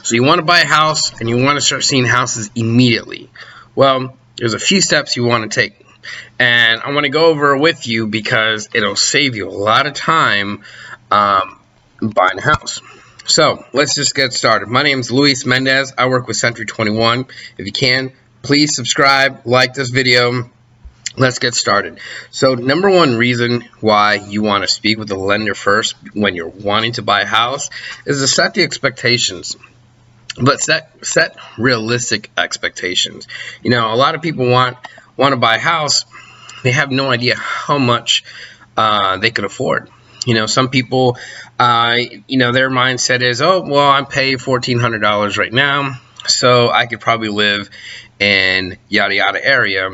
So you want to buy a house and you want to start seeing houses immediately. Well, there's a few steps you want to take, and I want to go over with you because it'll save you a lot of time buying a house. So let's just get started. My name is Luis Mendez. I work with Century 21. If you can, please subscribe, like this video. Let's get started. So number one reason why you want to speak with the lender first when you're wanting to buy a house is to set the expectations. But set realistic expectations. You know, a lot of people want to buy a house. They have no idea how much they could afford. You know, some people, you know, their mindset is, oh, well, I'm paying $1,400 right now, so I could probably live in yada yada area,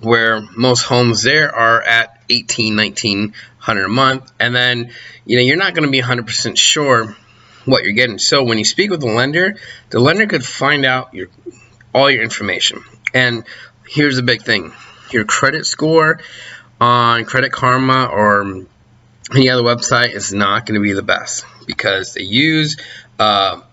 where most homes there are at $1,800, $1,900 a month, and then, you know, you're not going to be 100% sure what you're getting. So when you speak with the lender could find out all your information. And here's the big thing: your credit score on Credit Karma or any other website is not going to be the best, because they go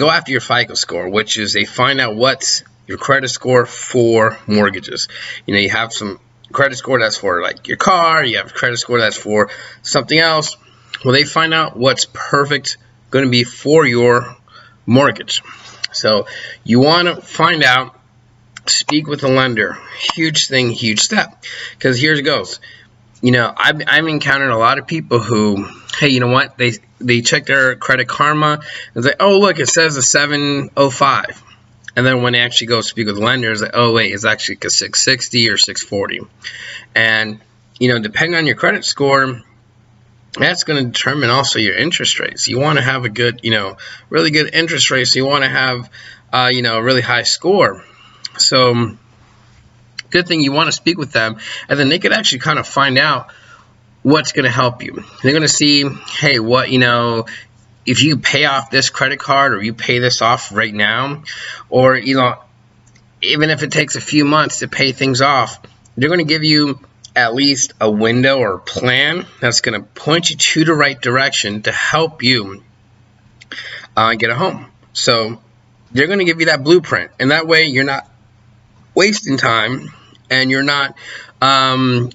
after your FICO score, which is they find out what's your credit score for mortgages. You know, you have some credit score that's for like your car, you have a credit score that's for something else. Well, they find out what's perfect going to be for your mortgage. So you want to find out, speak with the lender. Huge thing, huge step, because here it goes. You know, I've encountered a lot of people who, hey, you know what, they check their Credit Karma and say, oh, look, it says a 705. And then when they actually go speak with the lender, it's like, oh, wait, it's actually a 660 or 640. And, you know, depending on your credit score, that's going to determine also your interest rates. You want to have a good, you know, really good interest rate. So you want to have, you know, a really high score. So good thing you want to speak with them, and then they could actually kind of find out what's going to help you. They're going to see, hey, what, you know, if you pay off this credit card, or you pay this off right now, or, you know, even if it takes a few months to pay things off, they're going to give you at least a window or a plan that's going to point you to the right direction to help you get a home. So they're going to give you that blueprint, and that way you're not wasting time, and you're not,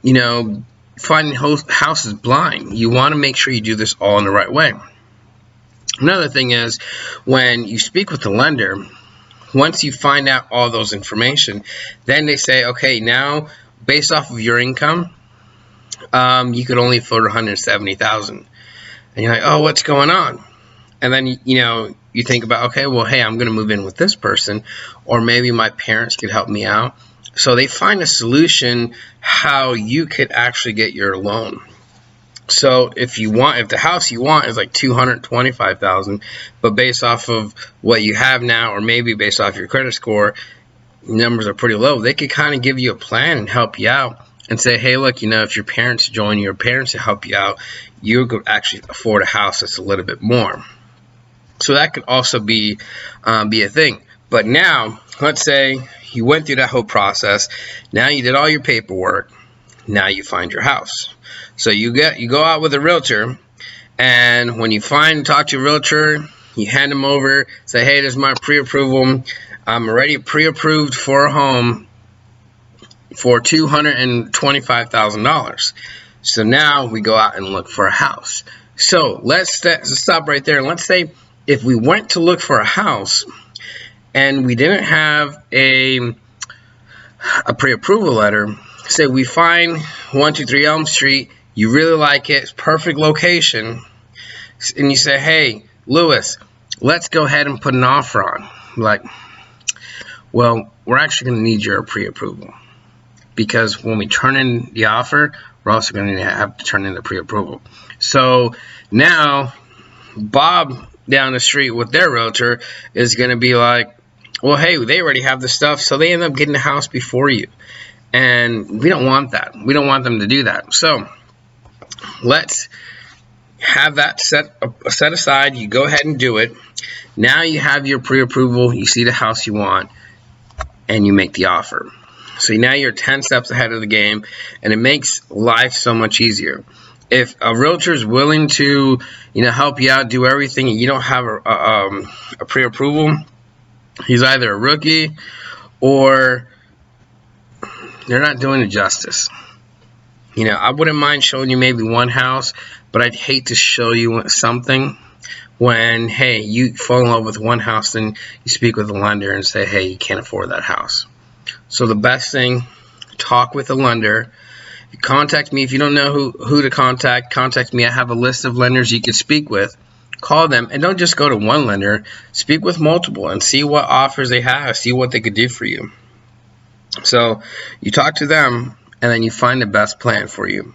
you know, finding houses blind. You want to make sure you do this all in the right way. Another thing is, when you speak with the lender, once you find out all those information, then they say, okay, now based off of your income, you could only afford $170,000, and you're like, oh, what's going on? And then, you know, you think about, okay, well, hey, I'm going to move in with this person, or maybe my parents could help me out. So they find a solution how you could actually get your loan. So if the house you want is like $225,000, but based off of what you have now, or maybe based off your credit score, numbers are pretty low, they could kind of give you a plan and help you out and say, hey, look, you know, if your parents join your parents to help you out, you could actually afford a house that's a little bit more. So that could also be a thing. But now, let's say you went through that whole process. Now you did all your paperwork. Now you find your house. So you go out with a realtor, and when you talk to a realtor, you hand them over, say, hey, this is my pre-approval. I'm already pre-approved for a home for $225,000. So now we go out and look for a house. So let's stop right there, and let's say if we went to look for a house and we didn't have a pre-approval letter, say we find 123 Elm Street, you really like it, it's perfect location, and you say, hey, Lewis, let's go ahead and put an offer on. Like, well, we're actually going to need your pre-approval, because when we turn in the offer, we're also going to have to turn in the pre-approval. So now Bob down the street with their realtor is going to be like, well, hey, they already have the stuff, so they end up getting the house before you. And we don't want that. We don't want them to do that. So let's have that set aside. You go ahead and do it. Now you have your pre-approval. You see the house you want, and you make the offer. So now you're 10 steps ahead of the game, and it makes life so much easier. if a realtor is willing to, help you out, do everything, and you don't have a pre-approval, he's either a rookie or they're not doing it justice. I wouldn't mind showing you maybe one house, but I'd hate to show you something when, hey, you fall in love with one house, then you speak with a lender and say, hey, you can't afford that house. So the best thing, talk with a lender. Contact me if you don't know who to contact me. I have a list of lenders you can speak with. Call them, and don't just go to one lender. Speak with multiple and see what offers they have, see what they could do for you. So you talk to them, and then you find the best plan for you.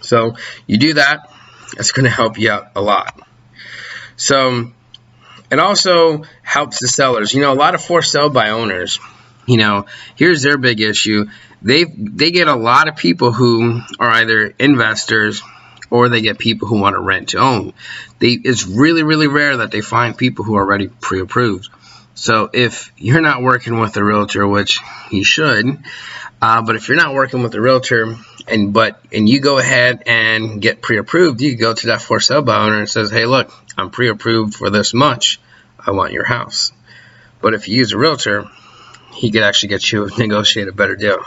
So you do that. It's going to help you out a lot. So it also helps the sellers. A lot of for sale by owners, here's their big issue. They get a lot of people who are either investors or they get people who want to rent to own. It's really, really rare that they find people who are already pre-approved. So if you're not working with a realtor, which you should, but if you're not working with a realtor and you go ahead and get pre-approved, you go to that for sale by owner and says, hey, look, I'm pre-approved for this much. I want your house. But if you use a realtor, he could actually get you negotiate a better deal.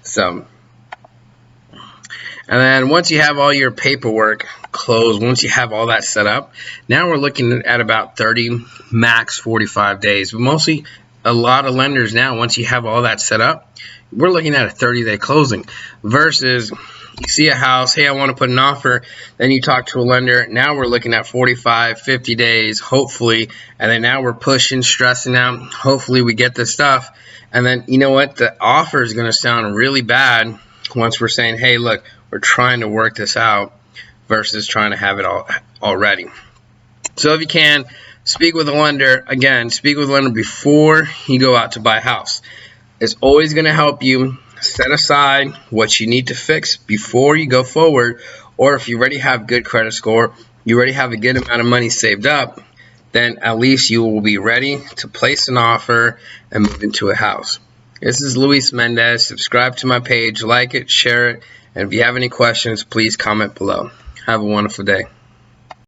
So, and then once you have all your paperwork closed, once you have all that set up, now we're looking at about 30, max 45 days. But mostly, a lot of lenders now, once you have all that set up, we're looking at a 30-day closing versus you see a house, hey, I want to put an offer, then you talk to a lender, now we're looking at 45, 50 days, hopefully, and then now we're pushing, stressing out, hopefully we get this stuff, and then you know what, the offer is going to sound really bad once we're saying, hey, look, we're trying to work this out versus trying to have it all already. So if you can, speak with a lender. Again, speak with a lender before you go out to buy a house. It's always going to help you set aside what you need to fix before you go forward, or if you already have good credit score, you already have a good amount of money saved up, then at least you will be ready to place an offer and move into a house. This is Luis Mendez. Subscribe to my page, like it, share it, and if you have any questions, please comment below. Have a wonderful day.